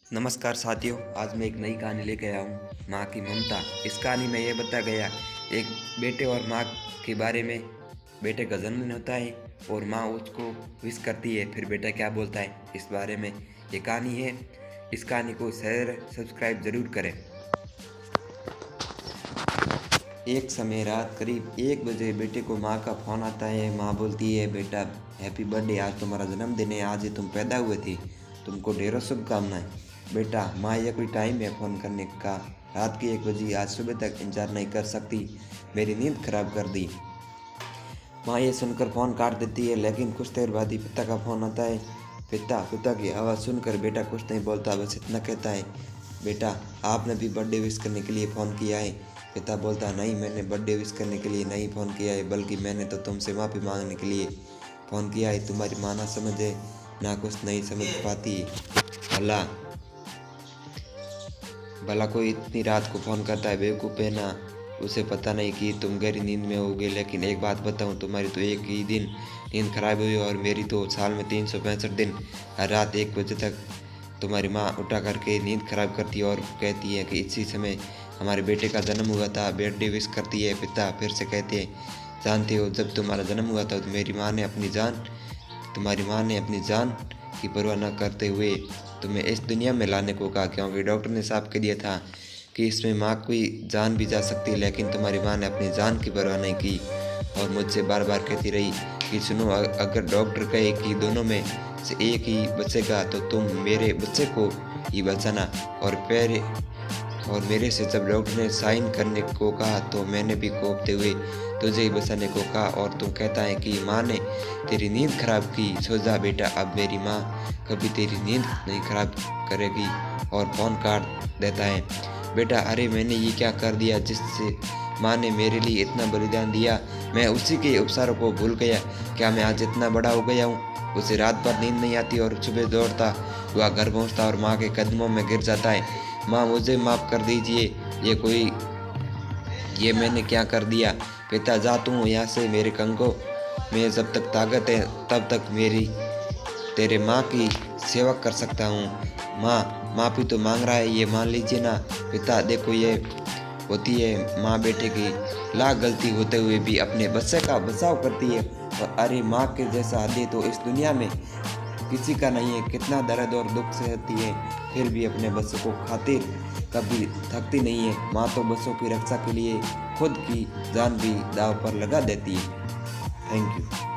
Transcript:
नमस्कार साथियों, आज मैं एक नई कहानी लेकर आया हूँ, माँ की ममता। इस कहानी में यह बताया गया एक बेटे और माँ के बारे में। बेटे का जन्मदिन होता है और माँ उसको विश करती है, फिर बेटा क्या बोलता है इस बारे में ये कहानी है। इस कहानी को शेयर सब्सक्राइब जरूर करें। एक समय रात करीब 1 बजे बेटे को माँ का फ़ोन आता है। माँ बोलती है, बेटा हैप्पी बर्थडे, आज तुम्हारा जन्मदिन है, आज ही तुम पैदा हुए थे, तुमको ढेरों शुभकामनाएं। बेटा, माँ यह कोई टाइम है फ़ोन करने का? रात के 1 बजे, आज सुबह तक इंतजार नहीं कर सकती? मेरी नींद खराब कर दी। माँ ये सुनकर फ़ोन काट देती है, लेकिन कुछ देर बाद ही पिता का फ़ोन आता है। पिता की आवाज़ सुनकर बेटा कुछ नहीं बोलता, बस इतना कहता है, बेटा आपने भी बर्थडे विश करने के लिए फ़ोन किया है? पिता बोलता, नहीं, मैंने बर्थडे विश करने के लिए नहीं फ़ोन किया है, बल्कि मैंने तो तुमसे माफ़ी मांगने के लिए फ़ोन किया है। तुम्हारी माँ ना समझे, ना कुछ नहीं समझ पाती। भला भला कोई इतनी रात को फ़ोन करता है? बेवकूफ़ है ना, उसे पता नहीं कि तुम गहरी नींद में होगे। लेकिन एक बात बताऊं, तुम्हारी तो एक ही दिन नींद खराब हुई और मेरी तो साल में 365 दिन हर रात 1 बजे तक तुम्हारी माँ उठा करके नींद खराब करती है और कहती है कि इसी समय हमारे बेटे का जन्म हुआ था, बर्थडे विश करती है। पिता फिर से कहते हैं, जानते हो, जब तुम्हारा जन्म हुआ था तो तुम्हारी माँ ने अपनी जान की परवाह न करते हुए तुम्हें इस दुनिया में लाने को कहा, क्योंकि डॉक्टर ने साफ कह दिया था कि इसमें माँ की जान भी जा सकती है। लेकिन तुम्हारी माँ ने अपनी जान की परवाह नहीं की और मुझसे बार बार कहती रही कि सुनो, अगर डॉक्टर कहे कि दोनों में से एक ही बचेगा तो तुम मेरे बच्चे को ही बचाना। और मेरे से जब डॉक्टर ने साइन करने को कहा तो मैंने भी कोपते हुए तुझे ही बचाने को कहा, और तू कहता है कि माँ ने तेरी नींद खराब की। सो जा बेटा, अब मेरी माँ कभी तेरी नींद नहीं खराब करेगी। और फ़ोन काट देता है। बेटा, अरे मैंने ये क्या कर दिया जिससे माँ ने मेरे लिए इतना बलिदान दिया? मैं उसी के उपचारों को भूल गया। क्या मैं आज इतना बड़ा हो गया हूँ? उसे रात भर नींद नहीं आती और सुबह दौड़ता हुआ घर पहुँचता और माँ के कदमों में गिर जाता है। माँ, मुझे माफ़ कर दीजिए, ये मैंने क्या कर दिया? पिता, जा तू यहाँ से मेरे कंगों में जब तक ताकत है तब तक मेरी तेरे माँ की सेवा कर सकता हूँ। माँ, माफ़ी तो मांग रहा है, ये मान लीजिए ना। पिता, देखो, ये होती है माँ बेटे की लाख गलती होते हुए भी अपने बच्चे का बचाव करती है। और अरे, माँ के जैसा आदि तो इस दुनिया में किसी का नहीं है। कितना दर्द और दुख सहती है, फिर भी अपने बच्चों को खातिर कभी थकती नहीं है। माँ तो बच्चों की रक्षा के लिए खुद की जान भी दांव पर लगा देती है। Thank you.